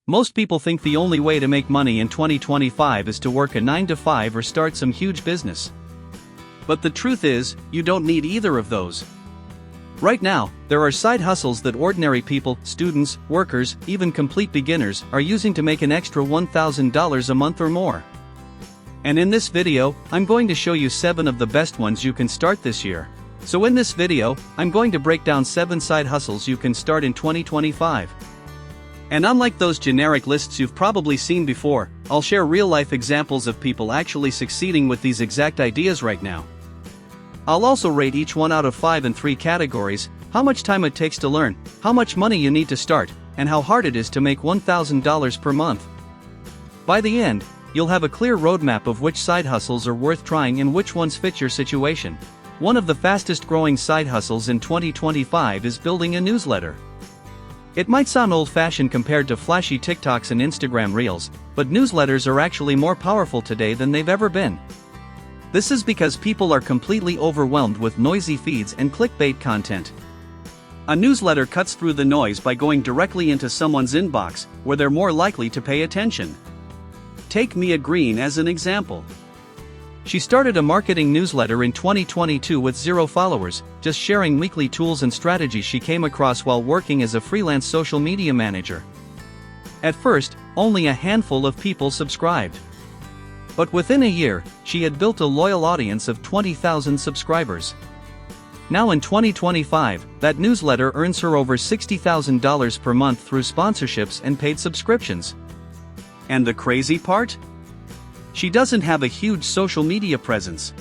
Most people think the only way to make money in 2025 is to work a 9 to 5 or start some huge business. But the truth is, you don't need either of those. Right now, there are side hustles that ordinary people, students, workers, even complete beginners, are using to make an extra $1,000 a month or more. And in this video, I'm going to show you 7 of the best ones you can start this year. So in this video, I'm going to break down 7 side hustles you can start in 2025. And unlike those generic lists you've probably seen before, I'll share real-life examples of people actually succeeding with these exact ideas right now. I'll also rate each one out of 5 in 3 categories: how much time it takes to learn, how much money you need to start, and how hard it is to make $1,000 per month. By the end, you'll have a clear roadmap of which side hustles are worth trying and which ones fit your situation. One of the fastest growing side hustles in 2025 is building a newsletter. It might sound old-fashioned compared to flashy TikToks and Instagram Reels, but newsletters are actually more powerful today than they've ever been. This is because people are completely overwhelmed with noisy feeds and clickbait content. A newsletter cuts through the noise by going directly into someone's inbox, where they're more likely to pay attention. Take Mia Green as an example. She started a marketing newsletter in 2022 with 0 followers, just sharing weekly tools and strategies she came across while working as a freelance social media manager. At first, only a handful of people subscribed. But within a year, she had built a loyal audience of 20,000 subscribers. Now in 2025, that newsletter earns her over $60,000 per month through sponsorships and paid subscriptions. And the crazy part? She doesn't have a huge social media presence.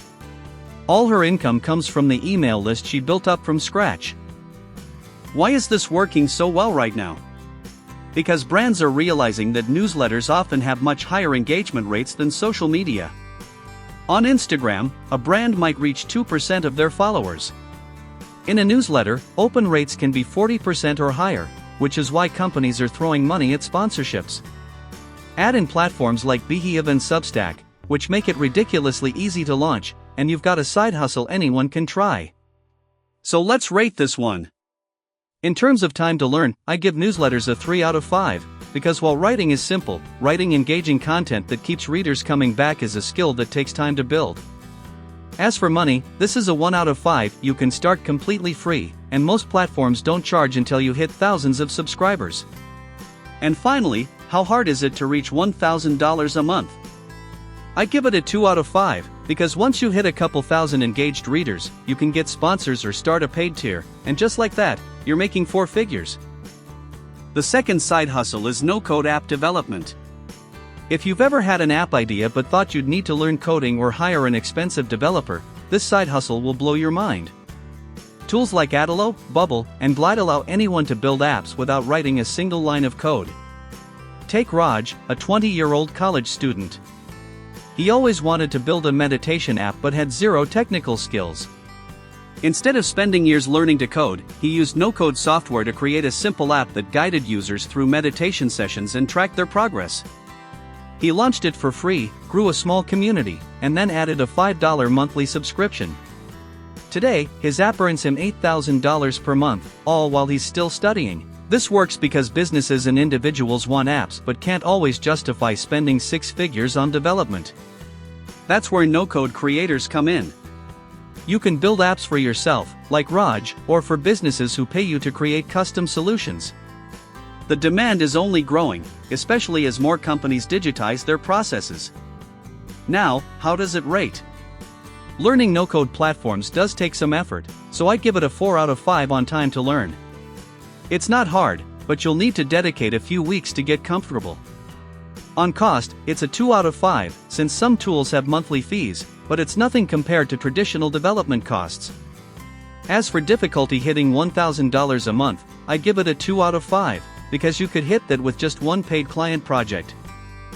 All her income comes from the email list she built up from scratch. Why is this working so well right now? Because brands are realizing that newsletters often have much higher engagement rates than social media. On Instagram, a brand might reach 2% of their followers. In a newsletter, open rates can be 40% or higher, which is why companies are throwing money at sponsorships. Add in platforms like Beehive and Substack, which make it ridiculously easy to launch, and you've got a side hustle anyone can try. So let's rate this one. In terms of time to learn, I give newsletters a 3 out of 5, because while writing is simple, writing engaging content that keeps readers coming back is a skill that takes time to build. As for money, this is a 1 out of 5. You can start completely free, and most platforms don't charge until you hit thousands of subscribers. And finally, how hard is it to reach $1,000 a month? I give it a 2 out of 5, because once you hit a couple thousand engaged readers, you can get sponsors or start a paid tier, and just like that, you're making 4 figures. The second side hustle is no-code app development. If you've ever had an app idea but thought you'd need to learn coding or hire an expensive developer, this side hustle will blow your mind. Tools like Adalo, Bubble, and Glide allow anyone to build apps without writing a single line of code. Take Raj, a 20-year-old college student. He always wanted to build a meditation app but had 0 technical skills. Instead of spending years learning to code, he used no-code software to create a simple app that guided users through meditation sessions and tracked their progress. He launched it for free, grew a small community, and then added a $5 monthly subscription. Today, his app earns him $8,000 per month, all while he's still studying. This works because businesses and individuals want apps but can't always justify spending 6 figures on development. That's where no-code creators come in. You can build apps for yourself, like Raj, or for businesses who pay you to create custom solutions. The demand is only growing, especially as more companies digitize their processes. Now, how does it rate? Learning no-code platforms does take some effort, so I give it a 4 out of 5 on time to learn. It's not hard, but you'll need to dedicate a few weeks to get comfortable. On cost, it's a 2 out of 5, since some tools have monthly fees, but it's nothing compared to traditional development costs. As for difficulty hitting $1,000 a month, I give it a 2 out of 5, because you could hit that with just one paid client project.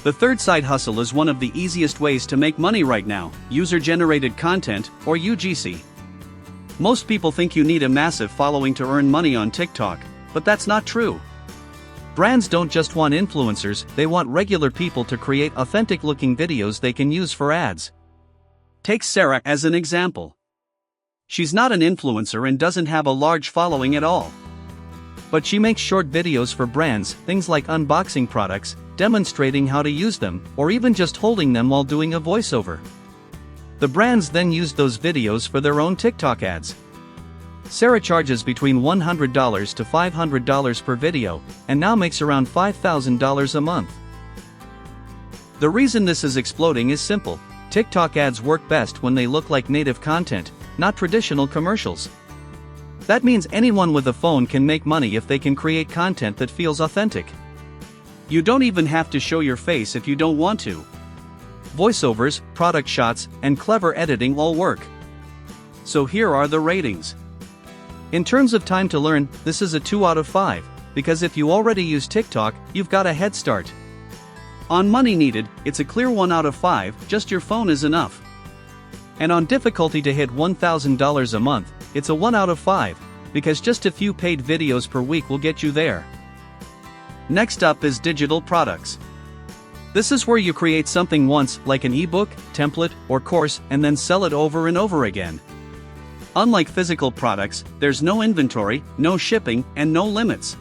The third side hustle is one of the easiest ways to make money right now: user-generated content, or UGC. Most people think you need a massive following to earn money on TikTok, but that's not true. Brands don't just want influencers, they want regular people to create authentic-looking videos they can use for ads. Take Sarah as an example. She's not an influencer and doesn't have a large following at all. But she makes short videos for brands, things like unboxing products, demonstrating how to use them, or even just holding them while doing a voiceover. The brands then use those videos for their own TikTok ads. Sarah charges between $100 to $500 per video, and now makes around $5,000 a month. The reason this is exploding is simple. TikTok ads work best when they look like native content, not traditional commercials. That means anyone with a phone can make money if they can create content that feels authentic. You don't even have to show your face if you don't want to. Voiceovers, product shots, and clever editing all work. So here are the ratings. In terms of time to learn, this is a 2 out of 5, because if you already use TikTok, you've got a head start. On money needed, it's a clear 1 out of 5, just your phone is enough. And on difficulty to hit $1,000 a month, it's a 1 out of 5, because just a few paid videos per week will get you there. Next up is digital products. This is where you create something once, like an ebook, template, or course, and then sell it over and over again. Unlike physical products, there's no inventory, no shipping, and no limits.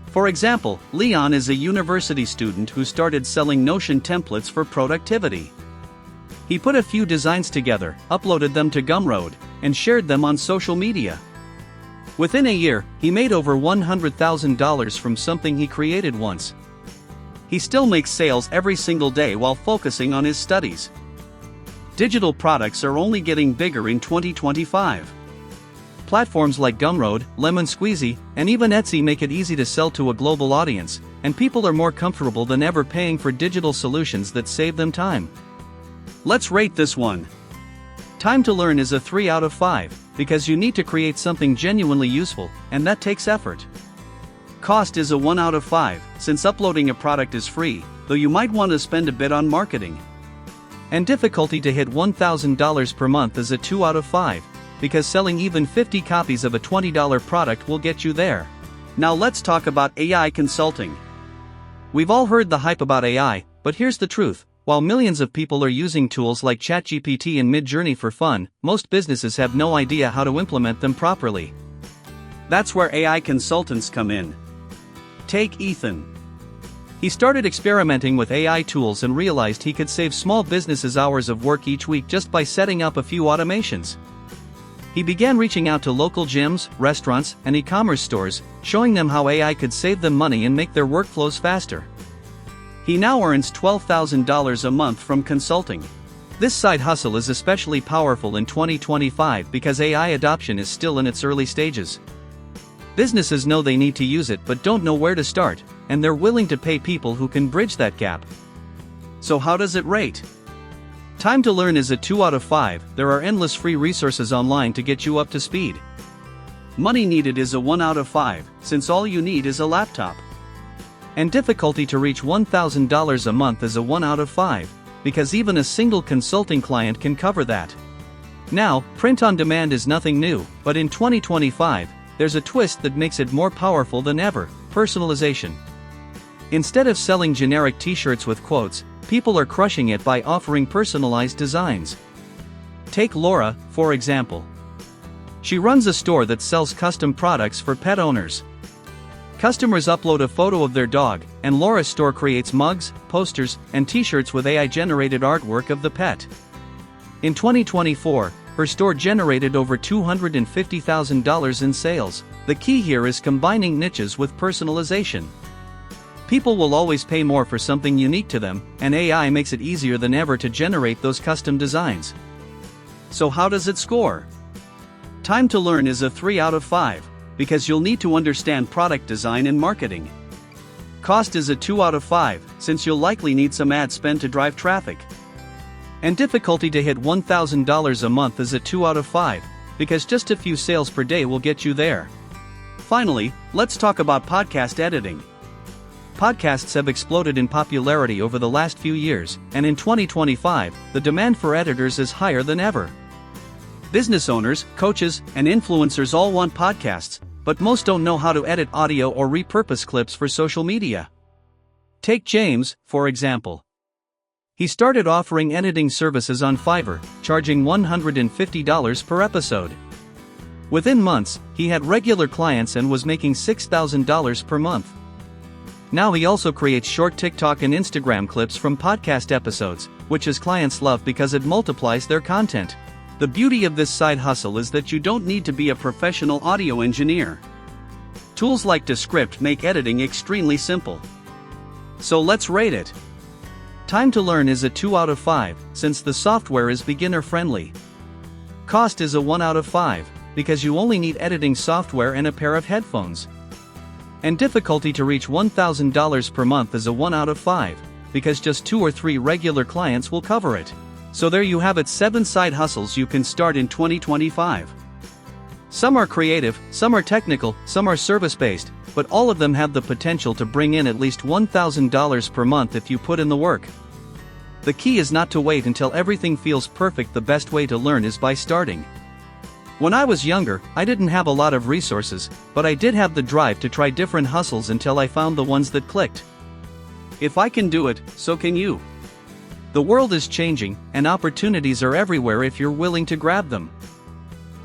For example, Leon is a university student who started selling Notion templates for productivity. He put a few designs together, uploaded them to Gumroad, and shared them on social media. Within a year, he made over $100,000 from something he created once. He still makes sales every single day while focusing on his studies. Digital products are only getting bigger in 2025. Platforms like Gumroad, Lemon Squeezy, and even Etsy make it easy to sell to a global audience, and people are more comfortable than ever paying for digital solutions that save them time. Let's rate this one. Time to learn is a 3 out of 5, because you need to create something genuinely useful, and that takes effort. Cost is a 1 out of 5, since uploading a product is free, though you might want to spend a bit on marketing. And difficulty to hit $1,000 per month is a 2 out of 5, because selling even 50 copies of a $20 product will get you there. Now let's talk about AI consulting. We've all heard the hype about AI, but here's the truth. While millions of people are using tools like ChatGPT and Midjourney for fun, most businesses have no idea how to implement them properly. That's where AI consultants come in. Take Ethan. He started experimenting with AI tools and realized he could save small businesses hours of work each week just by setting up a few automations. He began reaching out to local gyms, restaurants, and e-commerce stores, showing them how AI could save them money and make their workflows faster. He now earns $12,000 a month from consulting. This side hustle is especially powerful in 2025 because AI adoption is still in its early stages. Businesses know they need to use it but don't know where to start, and they're willing to pay people who can bridge that gap. So how does it rate? Time to learn is a 2 out of 5, there are endless free resources online to get you up to speed. Money needed is a 1 out of 5, since all you need is a laptop. And difficulty to reach $1,000 a month is a 1 out of 5, because even a single consulting client can cover that. Now, print on demand is nothing new, but in 2025, there's a twist that makes it more powerful than ever: personalization. Instead of selling generic t-shirts with quotes, people are crushing it by offering personalized designs. Take Laura, for example. She runs a store that sells custom products for pet owners. Customers upload a photo of their dog, and Laura's store creates mugs, posters, and t-shirts with AI-generated artwork of the pet. In 2024, her store generated over $250,000 in sales. The key here is combining niches with personalization. People will always pay more for something unique to them, and AI makes it easier than ever to generate those custom designs. So how does it score? Time to learn is a 3 out of 5, because you'll need to understand product design and marketing. Cost is a 2 out of 5, since you'll likely need some ad spend to drive traffic. And difficulty to hit $1,000 a month is a 2 out of 5, because just a few sales per day will get you there. Finally, let's talk about podcast editing. Podcasts have exploded in popularity over the last few years, and in 2025, the demand for editors is higher than ever. Business owners, coaches, and influencers all want podcasts, but most don't know how to edit audio or repurpose clips for social media. Take James, for example. He started offering editing services on Fiverr, charging $150 per episode. Within months, he had regular clients and was making $6,000 per month. Now he also creates short TikTok and Instagram clips from podcast episodes, which his clients love because it multiplies their content. The beauty of this side hustle is that you don't need to be a professional audio engineer. Tools like Descript make editing extremely simple. So let's rate it. Time to learn is a 2 out of 5, since the software is beginner friendly. Cost is a 1 out of 5, because you only need editing software and a pair of headphones. And difficulty to reach $1,000 per month is a 1 out of 5, because just 2 or 3 regular clients will cover it. So there you have it, 7 side hustles you can start in 2025. Some are creative, some are technical, some are service-based, but all of them have the potential to bring in at least $1,000 per month if you put in the work. The key is not to wait until everything feels perfect. The best way to learn is by starting. When I was younger, I didn't have a lot of resources, but I did have the drive to try different hustles until I found the ones that clicked. If I can do it, so can you. The world is changing, and opportunities are everywhere if you're willing to grab them.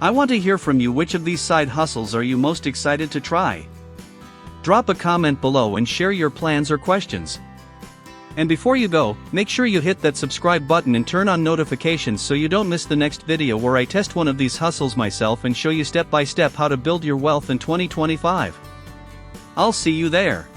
I want to hear from you. Which of these side hustles are you most excited to try? Drop a comment below and share your plans or questions. And before you go, make sure you hit that subscribe button and turn on notifications so you don't miss the next video where I test one of these hustles myself and show you step by step how to build your wealth in 2025. I'll see you there.